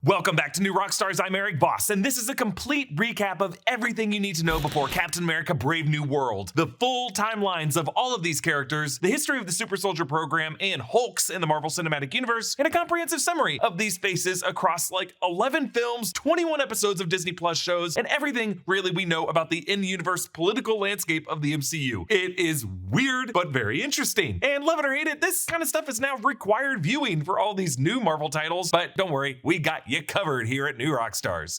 Welcome back to New Rockstars. I'm Eric Voss, and this is a complete recap of everything you need to know before Captain America Brave New World. The full timelines of all of these characters, the history of the super soldier program, and Hulks in the Marvel Cinematic Universe, and a comprehensive summary of these faces across like 11 films, 21 episodes of Disney Plus shows, and everything really we know about the in-universe political landscape of the MCU. It is weird, but very interesting. And love it or hate it, this kind of stuff is now required viewing for all these new Marvel titles, but don't worry, we got you covered here at New Rockstars.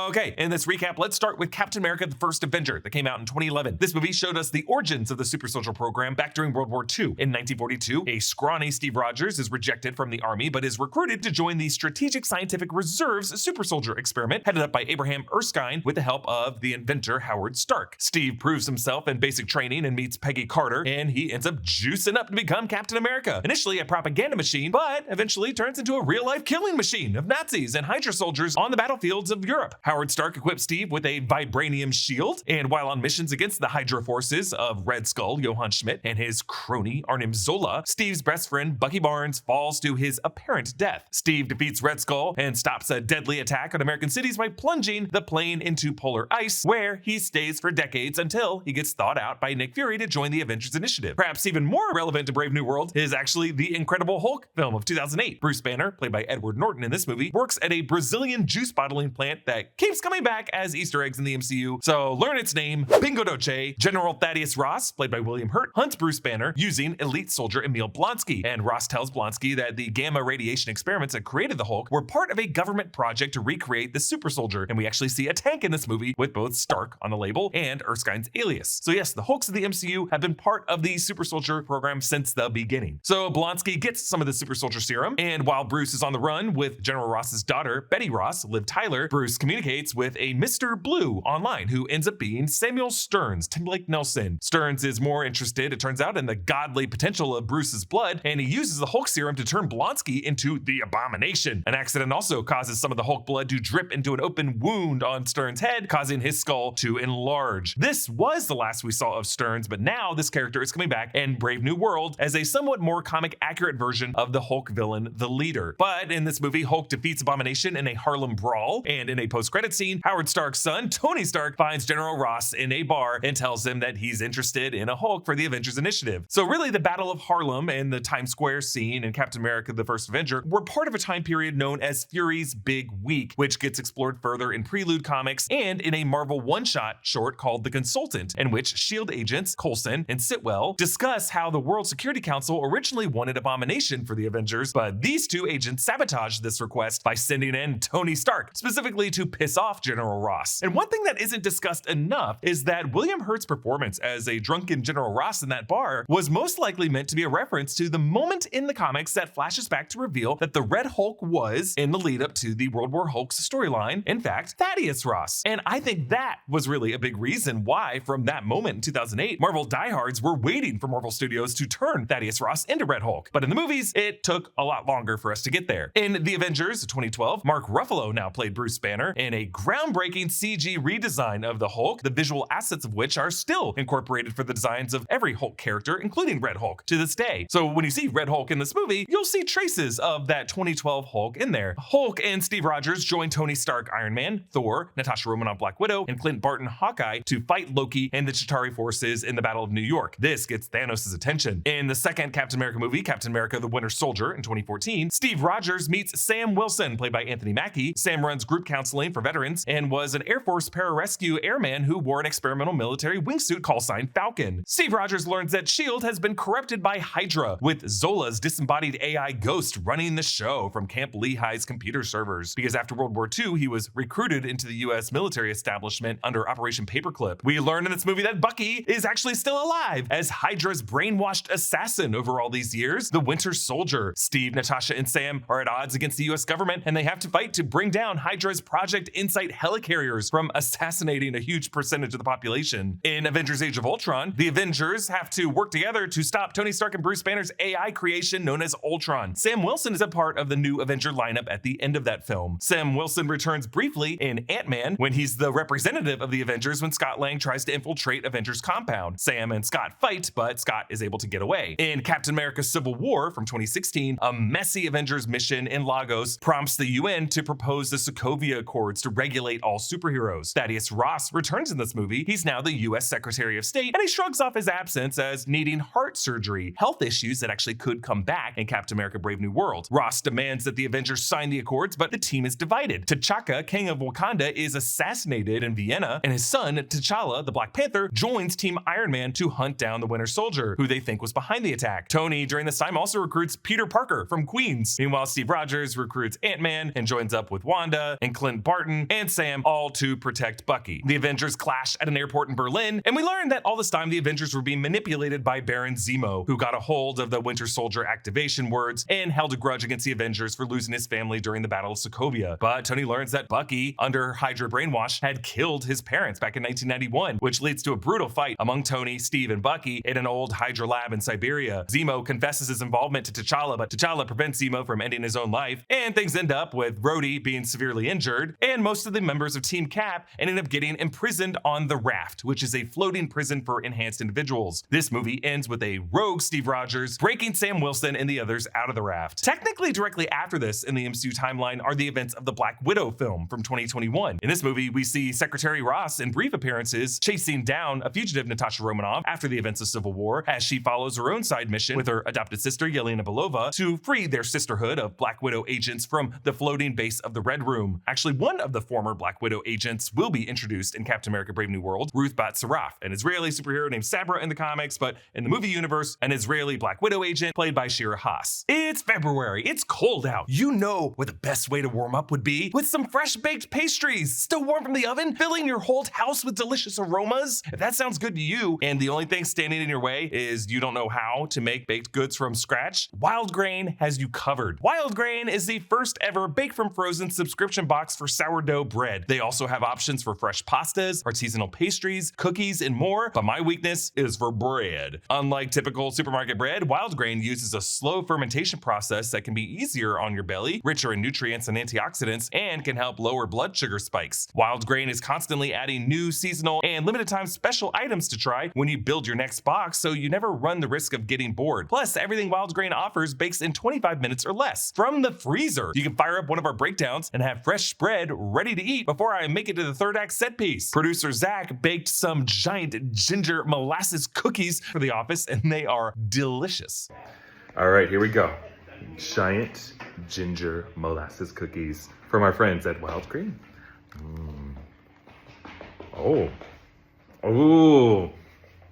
Okay, in this recap, let's start with Captain America the First Avenger that came out in 2011. This movie showed us the origins of the super soldier program back during World War II. In 1942, a scrawny Steve Rogers is rejected from the army but is recruited to join the Strategic Scientific Reserve's super soldier experiment headed up by Abraham Erskine with the help of the inventor Howard Stark. Steve proves himself in basic training and meets Peggy Carter, and he ends up juicing up to become Captain America. Initially a propaganda machine, but eventually turns into a real-life killing machine of Nazis and Hydra soldiers on the battlefields of Europe. Howard Stark equips Steve with a vibranium shield, and while on missions against the Hydra forces of Red Skull, Johann Schmidt, and his crony Arnim Zola, Steve's best friend Bucky Barnes falls to his apparent death. Steve defeats Red Skull and stops a deadly attack on American cities by plunging the plane into polar ice, where he stays for decades until he gets thawed out by Nick Fury to join the Avengers initiative. Perhaps even more relevant to Brave New World is actually the Incredible Hulk film of 2008. Bruce Banner, played by Edward Norton in this movie, works at a Brazilian juice bottling plant that keeps coming back as Easter eggs in the MCU, so learn its name. Bingo Dolce. General Thaddeus Ross, played by William Hurt, hunts Bruce Banner using elite soldier Emil Blonsky, and Ross tells Blonsky that the gamma radiation experiments that created the Hulk were part of a government project to recreate the super soldier, and we actually see a tank in this movie with both Stark on the label and Erskine's alias. So yes, the Hulks of the MCU have been part of the super soldier program since the beginning. So Blonsky gets some of the super soldier serum, and while Bruce is on the run with General Ross's daughter, Betty Ross, Liv Tyler, Bruce communicates with a Mr. Blue online who ends up being Samuel Stearns, Tim Blake Nelson. Stearns is more interested, it turns out, in the godly potential of Bruce's blood, and he uses the Hulk serum to turn Blonsky into the Abomination. An accident also causes some of the Hulk blood to drip into an open wound on Stearns' head, causing his skull to enlarge. This was the last we saw of Stearns, but now this character is coming back in Brave New World as a somewhat more comic accurate version of the Hulk villain, the Leader. But in this movie, Hulk defeats Abomination in a Harlem brawl, and in a post-credit scene, Howard Stark's son, Tony Stark, finds General Ross in a bar and tells him that he's interested in a Hulk for the Avengers initiative. So really, the Battle of Harlem and the Times Square scene in Captain America the First Avenger were part of a time period known as Fury's Big Week, which gets explored further in Prelude Comics and in a Marvel one-shot short called The Consultant, in which S.H.I.E.L.D. agents Coulson and Sitwell discuss how the World Security Council originally wanted Abomination for the Avengers, but these two agents sabotaged this request by sending in Tony Stark, specifically to piss off General Ross. And one thing that isn't discussed enough is that William Hurt's performance as a drunken General Ross in that bar was most likely meant to be a reference to the moment in the comics that flashes back to reveal that the Red Hulk was, in the lead up to the World War Hulk's storyline, in fact, Thaddeus Ross. And I think that was really a big reason why, from that moment in 2008, Marvel diehards were waiting for Marvel Studios to turn Thaddeus Ross into Red Hulk. But in the movies, it took a lot longer for us to get there. In The Avengers 2012, Mark Ruffalo now played Bruce Banner in a groundbreaking CG redesign of the Hulk, the visual assets of which are still incorporated for the designs of every Hulk character, including Red Hulk, to this day. So when you see Red Hulk in this movie, you'll see traces of that 2012 Hulk in there. Hulk and Steve Rogers join Tony Stark Iron Man, Thor, Natasha Romanoff Black Widow, and Clint Barton Hawkeye to fight Loki and the Chitauri forces in the Battle of New York. This gets Thanos' attention. In the second Captain America movie, Captain America the Winter Soldier in 2014, Steve Rogers meets Sam Wilson, played by Anthony Mackie. Sam runs group counseling for veterans and was an Air Force pararescue airman who wore an experimental military wingsuit call sign Falcon. Steve Rogers learns that S.H.I.E.L.D. has been corrupted by Hydra, with Zola's disembodied AI Ghost running the show from Camp Lehigh's computer servers, because after World War II, he was recruited into the US military establishment under Operation Paperclip. We learn in this movie that Bucky is actually still alive as Hydra's brainwashed assassin over all these years, the Winter Soldier. Steve, Natasha, and Sam are at odds against the US government, and they have to fight to bring down Hydra's Project Insight helicarriers from assassinating a huge percentage of the population. In Avengers Age of Ultron, the Avengers have to work together to stop Tony Stark and Bruce Banner's AI creation known as Ultron. Sam Wilson is a part of the new Avenger lineup at the end of that film. Sam Wilson returns briefly in Ant-Man when he's the representative of the Avengers when Scott Lang tries to infiltrate Avengers compound. Sam and Scott fight, but Scott is able to get away. In Captain America Civil War from 2016, a messy Avengers mission in Lagos prompts the the UN to propose the Sokovia Accords to regulate all superheroes. Thaddeus Ross returns in this movie. He's now the US Secretary of State, and he shrugs off his absence as needing heart surgery, health issues that actually could come back in Captain America Brave New World. Ross demands that the Avengers sign the Accords, but the team is divided. T'Chaka, king of Wakanda, is assassinated in Vienna, and his son, T'Challa, the Black Panther, joins Team Iron Man to hunt down the Winter Soldier, who they think was behind the attack. Tony, during this time, also recruits Peter Parker from Queens. Meanwhile, Steve Rogers recruits Ant-Man and joins up with Wanda and Clint Barton and Sam, all to protect Bucky. The Avengers clash at an airport in Berlin, and we learn that all this time the Avengers were being manipulated by Baron Zemo, who got a hold of the Winter Soldier activation words and held a grudge against the Avengers for losing his family during the Battle of Sokovia. But Tony learns that Bucky, under Hydra brainwash, had killed his parents back in 1991, which leads to a brutal fight among Tony, Steve, and Bucky in an old Hydra lab in Siberia. Zemo confesses his involvement to T'Challa, but T'Challa prevents Zemo from ending his own life, and things end up with Rhodey being severely injured, and most of the members of Team Cap ended up getting imprisoned on the Raft, which is a floating prison for enhanced individuals. This movie ends with a rogue Steve Rogers breaking Sam Wilson and the others out of the Raft. Technically, directly after this in the MCU timeline are the events of the Black Widow film from 2021. In this movie, we see Secretary Ross in brief appearances chasing down a fugitive Natasha Romanoff after the events of Civil War, as she follows her own side mission with her adopted sister Yelena Belova to free their sisterhood of Black Widow agents from the floating base of the Red Room. Actually, one of the former Black Widow agents will be introduced in Captain America Brave New World, Ruth Bat Saraf, an Israeli superhero named Sabra in the comics, but in the movie universe, an Israeli Black Widow agent played by Shira Haas. It's February, it's cold out. You know what the best way to warm up would be? With some fresh baked pastries, still warm from the oven, filling your whole house with delicious aromas. If that sounds good to you, and the only thing standing in your way is you don't know how to make baked goods from scratch, Wild Grain has you covered. Wild Grain is the first ever bake from frozen subscription box for sourdough bread. They also have options for fresh pastas, artisanal pastries, cookies, and more, but my weakness is for bread. Unlike typical supermarket bread, Wild Grain uses a slow fermentation process that can be easier on your belly, richer in nutrients and antioxidants, and can help lower blood sugar spikes. Wild Grain is constantly adding new seasonal and limited time special items to try when you build your next box, so you never run the risk of getting bored. Plus, everything Wild Grain offers bakes in 25 minutes or less. From the freezer, you can fire up one of our breakdowns and have fresh bread ready to eat before I make it to the third act set piece. Producer Zach baked some giant ginger molasses cookies for the office, and they are delicious. All right, here we go. Giant ginger molasses cookies from our friends at Wild Grain. Oh,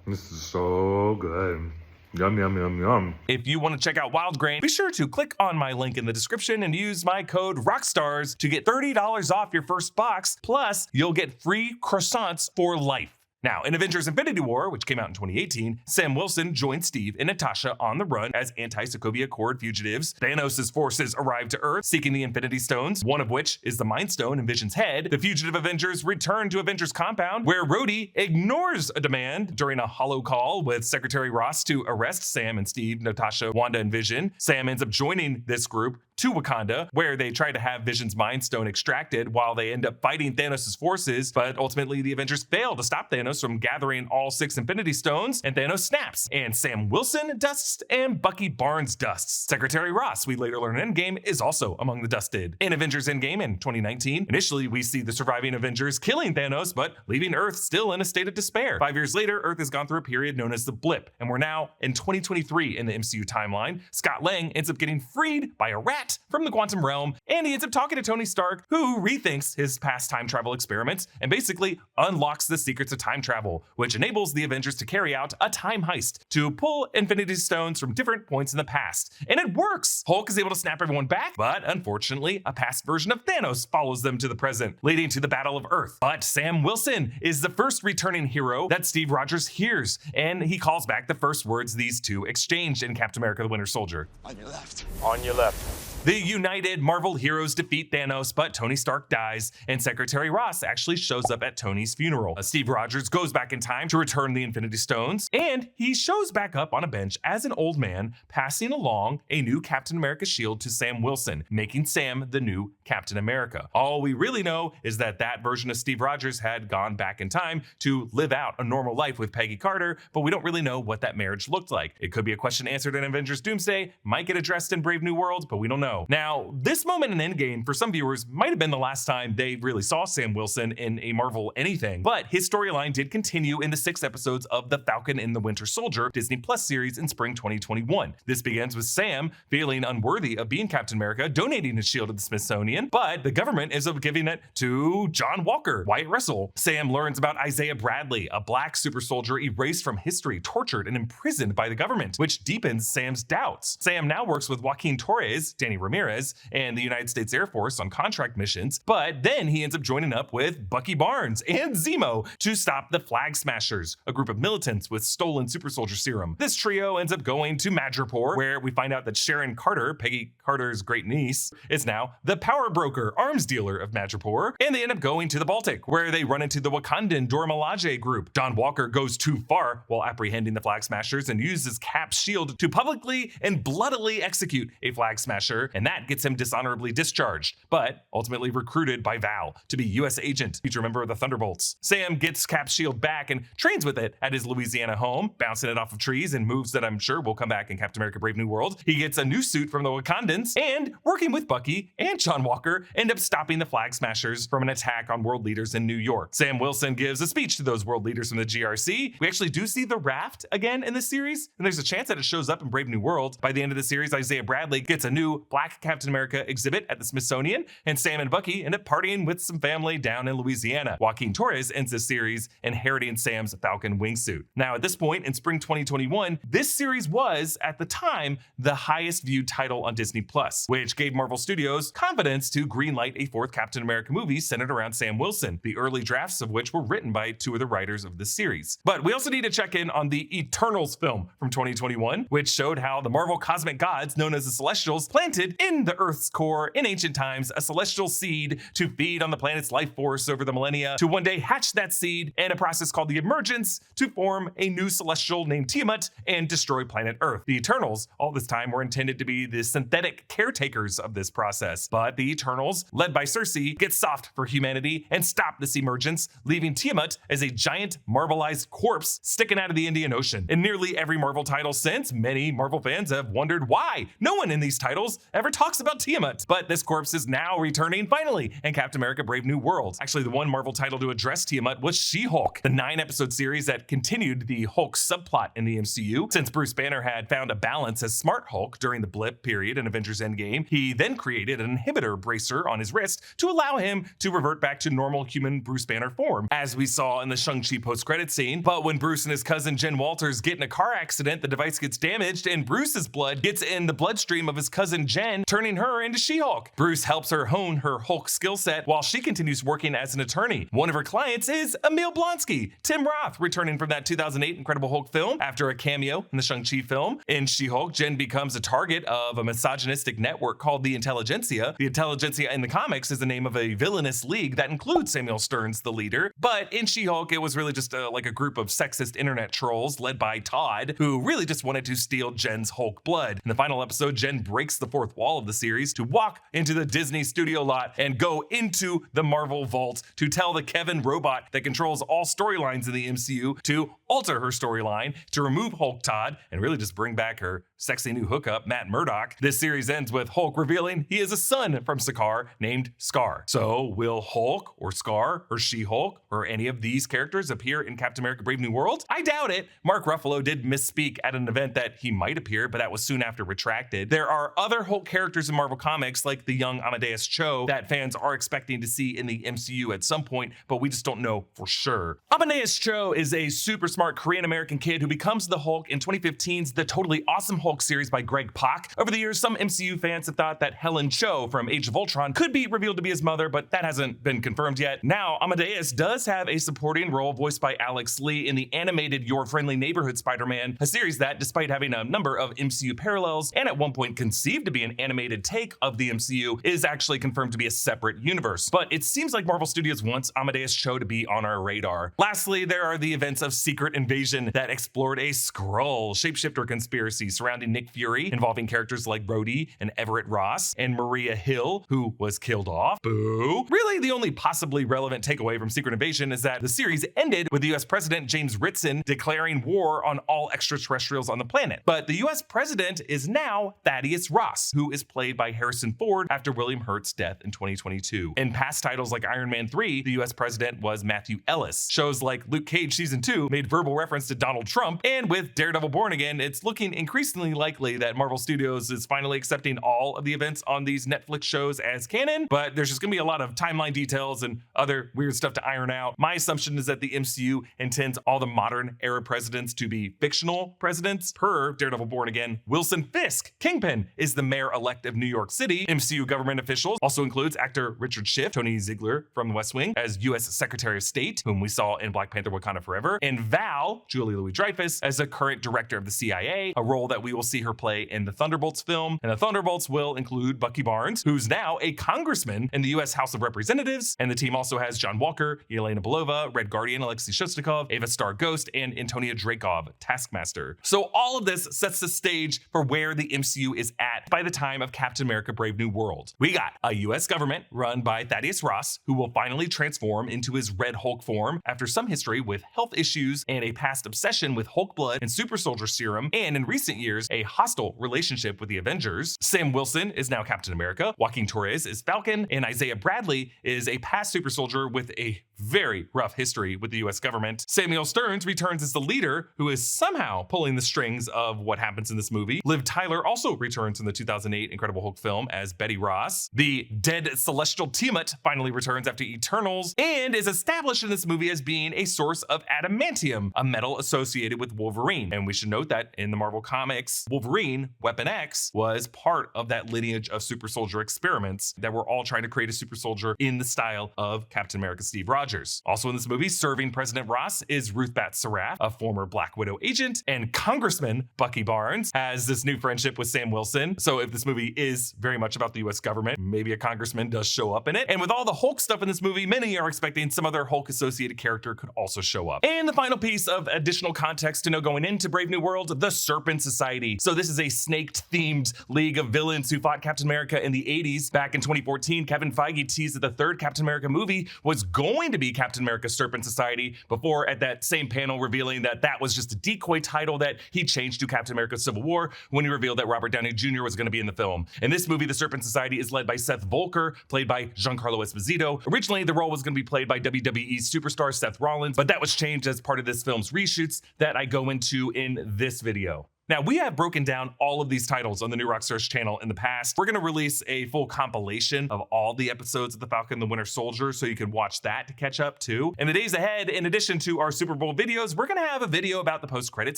this is so good. Yum, yum, yum, yum. If you want to check out Wild Grain, be sure to click on my link in the description and use my code Rockstars to get $30 off your first box. Plus, you'll get free croissants for life. Now, in Avengers Infinity War, which came out in 2018, Sam Wilson joined Steve and Natasha on the run as anti-Sokovia Accord fugitives. Thanos' forces arrive to Earth seeking the Infinity Stones, one of which is the Mind Stone in Vision's head. The fugitive Avengers return to Avengers compound, where Rhodey ignores a demand during a holo call with Secretary Ross to arrest Sam and Steve, Natasha, Wanda, and Vision. Sam ends up joining this group to Wakanda, where they try to have Vision's Mind Stone extracted while they end up fighting Thanos' forces, but ultimately the Avengers fail to stop Thanos from gathering all 6 Infinity Stones, and Thanos snaps, and Sam Wilson dusts, and Bucky Barnes dusts. Secretary Ross, we later learn in Endgame, is also among the dusted. In Avengers Endgame in 2019, initially we see the surviving Avengers killing Thanos, but leaving Earth still in a state of despair. 5 years later, Earth has gone through a period known as the Blip, and we're now in 2023 in the MCU timeline. Scott Lang ends up getting freed by a rat from the quantum realm, and he ends up talking to Tony Stark, who rethinks his past time travel experiments and basically unlocks the secrets of time travel, which enables the Avengers to carry out a time heist to pull Infinity Stones from different points in the past. And it works! Hulk is able to snap everyone back, but unfortunately, a past version of Thanos follows them to the present, leading to the Battle of Earth. But Sam Wilson is the first returning hero that Steve Rogers hears, and he calls back the first words these two exchanged in Captain America the Winter Soldier. On your left. On your left. The united Marvel heroes defeat Thanos, but Tony Stark dies, and Secretary Ross actually shows up at Tony's funeral. Steve Rogers goes back in time to return the Infinity Stones, and he shows back up on a bench as an old man, passing along a new Captain America shield to Sam Wilson, making Sam the new Captain America. All we really know is that that version of Steve Rogers had gone back in time to live out a normal life with Peggy Carter, but we don't really know what that marriage looked like. It could be a question answered in Avengers Doomsday, might get addressed in Brave New World, but we don't know. know. Now, this moment in Endgame for some viewers might have been the last time they really saw Sam Wilson in a Marvel anything, but his storyline did continue in the 6 episodes of The Falcon and the Winter Soldier Disney Plus series in spring 2021. This begins with Sam feeling unworthy of being Captain America, donating his shield to the Smithsonian, but the government ends up giving it to John Walker, Wyatt Russell. Sam learns about Isaiah Bradley, a black super soldier erased from history, tortured and imprisoned by the government, which deepens Sam's doubts. Sam now works with Joaquin Torres, Danny Ramirez, and the United States Air Force on contract missions, but then he ends up joining up with Bucky Barnes and Zemo to stop the Flag Smashers, a group of militants with stolen super soldier serum. This trio ends up going to Madripoor, where we find out that Sharon Carter, Peggy Carter's great niece, is now the power broker, arms dealer of Madripoor, and they end up going to the Baltic, where they run into the Wakandan Dora Milaje group. John Walker goes too far while apprehending the Flag Smashers and uses Cap's shield to publicly and bloodily execute a Flag Smasher, and that gets him dishonorably discharged, but ultimately recruited by Val to be U.S. agent, future member of the Thunderbolts. Sam gets Cap's shield back and trains with it at his Louisiana home, bouncing it off of trees in moves that I'm sure will come back in Captain America Brave New World. He gets a new suit from the Wakandans, and working with Bucky and John Walker, end up stopping the Flag Smashers from an attack on world leaders in New York. Sam Wilson gives a speech to those world leaders from the GRC. We actually do see the raft again in this series, and there's a chance that it shows up in Brave New World. By the end of the series, Isaiah Bradley gets a new Black Captain America exhibit at the Smithsonian, and Sam and Bucky end up partying with some family down in Louisiana. Joaquin Torres ends the series inheriting Sam's Falcon wingsuit. Now, at this point in spring 2021, this series was, at the time, the highest viewed title on Disney Plus, which gave Marvel Studios confidence to greenlight a 4th Captain America movie centered around Sam Wilson, the early drafts of which were written by 2 of the writers of the series. But we also need to check in on the Eternals film from 2021, which showed how the Marvel cosmic gods, known as the Celestials, planted in the Earth's core in ancient times a celestial seed to feed on the planet's life force over the millennia, to one day hatch that seed in a process called the emergence to form a new celestial named Tiamut and destroy planet Earth. The Eternals, all this time, were intended to be the synthetic caretakers of this process, but the Eternals, led by Cersei, get soft for humanity and stop this emergence, leaving Tiamut as a giant marbleized corpse sticking out of the Indian Ocean. In nearly every Marvel title since, many Marvel fans have wondered why no one in these titles ever talks about Tiamut. But this corpse is now returning finally in Captain America Brave New World. Actually, the one Marvel title to address Tiamut was She-Hulk, the 9-episode series that continued the Hulk subplot in the MCU. Since Bruce Banner had found a balance as Smart Hulk during the blip period in Avengers Endgame, he then created an inhibitor bracer on his wrist to allow him to revert back to normal human Bruce Banner form, as we saw in the Shang-Chi post-credit scene. But when Bruce and his cousin Jen Walters get in a car accident, the device gets damaged and Bruce's blood gets in the bloodstream of his cousin Jen, turning her into She-Hulk. Bruce helps her hone her Hulk skill set while she continues working as an attorney. One of her clients is Emil Blonsky, Tim Roth, returning from that 2008 Incredible Hulk film after a cameo in the Shang-Chi film. In She-Hulk, Jen becomes a target of a misogynistic network called the Intelligentsia. The Intelligentsia in the comics is the name of a villainous league that includes Samuel Stearns, the leader. But in She-Hulk, it was really just like a group of sexist internet trolls led by Todd, who really just wanted to steal Jen's Hulk blood. In the final episode, Jen breaks the 4th wall of the series to walk into the Disney studio lot and go into the Marvel vault to tell the Kevin robot that controls all storylines in the MCU to alter her storyline, to remove Hulk Todd, and really just bring back her sexy new hookup, Matt Murdock. This series ends with Hulk revealing he is a son from Sakaar named Scar. So will Hulk or Scar or She-Hulk or any of these characters appear in Captain America Brave New World? I doubt it. Mark Ruffalo did misspeak at an event that he might appear, but that was soon after retracted. There are other Hulk characters in Marvel Comics, like the young Amadeus Cho, that fans are expecting to see in the MCU at some point, but we just don't know for sure. Amadeus Cho is a super smart Korean-American kid who becomes the Hulk in 2015's The Totally Awesome Hulk series by Greg Pak. Over the years, some MCU fans have thought that Helen Cho from Age of Ultron could be revealed to be his mother, but that hasn't been confirmed yet. Now, Amadeus does have a supporting role voiced by Alex Lee in the animated Your Friendly Neighborhood Spider-Man, a series that, despite having a number of MCU parallels and at one point conceived to be an animated take of the MCU, is actually confirmed to be a separate universe. But it seems like Marvel Studios wants Amadeus Cho to be on our radar. Lastly, there are the events of Secret Invasion that explored a Skrull shapeshifter conspiracy surrounding surrounding Nick Fury, involving characters like Rhodey and Everett Ross, and Maria Hill, who was killed off. Boo. Really, the only possibly relevant takeaway from Secret Invasion is that the series ended with the US President James Ritson declaring war on all extraterrestrials on the planet. But the US President is now Thaddeus Ross, who is played by Harrison Ford after William Hurt's death in 2022. In past titles like Iron Man 3, the US President was Matthew Ellis. Shows like Luke Cage Season 2 made verbal reference to Donald Trump, and with Daredevil Born Again, it's looking increasingly likely that Marvel Studios is finally accepting all of the events on these Netflix shows as canon, but there's just gonna be a lot of timeline details and other weird stuff to iron out. My assumption is that the MCU intends all the modern era presidents to be fictional presidents. Per Daredevil Born Again, Wilson Fisk, Kingpin, is the mayor-elect of New York City. MCU government officials also includes actor Richard Schiff, Tony Ziegler from The West Wing, as US Secretary of State, whom we saw in Black Panther Wakanda Forever, and Val, Julia Louis-Dreyfus, as the current director of the CIA, a role that we will see her play in the Thunderbolts film. And the Thunderbolts will include Bucky Barnes, who's now a congressman in the US House of Representatives, and the team also has John Walker, Yelena Belova, Red Guardian Alexei Shostakov, Ava Star Ghost, and Antonia Dreykov, Taskmaster. So all of this sets the stage for where the MCU is at by the time of Captain America Brave New World. We got a US government run by Thaddeus Ross, who will finally transform into his Red Hulk form after some history with health issues and a past obsession with Hulk blood and supersoldier serum, and in recent years, a hostile relationship with the Avengers. Sam Wilson is now Captain America, Joaquin Torres is Falcon, and Isaiah Bradley is a past supersoldier with a very rough history with the US government. Samuel Stearns returns as the leader, who is somehow pulling the strings of what happens in this movie. Liv Tyler also returns in the 2008 Incredible Hulk film as Betty Ross. The dead celestial Tiamut finally returns after Eternals and is established in this movie as being a source of adamantium, a metal associated with Wolverine. And we should note that in the Marvel Comics, Wolverine, Weapon X, was part of that lineage of super soldier experiments that were all trying to create a super soldier in the style of Captain America Steve Rogers. Also in this movie, serving President Ross is Ruth Bat Sarath, a former Black Widow agent, and Congressman Bucky Barnes has this new friendship with Sam Wilson. So if this movie is very much about the US government, maybe a congressman does show up in it. And with all the Hulk stuff in this movie, many are expecting some other Hulk associated character could also show up. And the final piece of additional context to know going into Brave New World, the Serpent Society. So this is a snake-themed league of villains who fought Captain America in the 80s. Back in 2014, Kevin Feige teased that the third Captain America movie was going to be Captain America Serpent Society, before at that same panel revealing that that was just a decoy title that he changed to Captain America Civil War when he revealed that Robert Downey Jr. was going to be in the film. In this movie, the Serpent Society is led by Seth Volker, played by Giancarlo Esposito. Originally, the role was going to be played by WWE superstar Seth Rollins, but that was changed as part of this film's reshoots that I go into in this video. Now, we have broken down all of these titles on the new Rockstars channel in the past. We're going to release a full compilation of all the episodes of The Falcon and the Winter Soldier, so you can watch that to catch up too. In the days ahead, in addition to our Super Bowl videos, we're going to have a video about the post-credit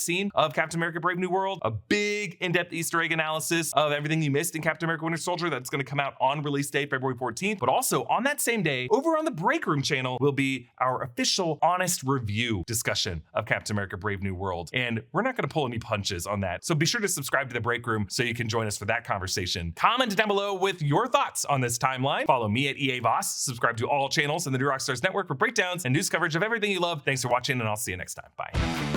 scene of Captain America Brave New World, a big in-depth Easter egg analysis of everything you missed in Captain America Winter Soldier that's going to come out on release day, February 14th. But also on that same day, over on the Break Room channel will be our official honest review discussion of Captain America Brave New World. And we're not going to pull any punches on that. So be sure to subscribe to the Break Room so you can join us for that conversation. Comment down below with your thoughts on this timeline. Follow me at EA Voss. Subscribe to all channels in the New Rockstars Network for breakdowns and news coverage of everything you love. Thanks for watching, and I'll see you next time. Bye.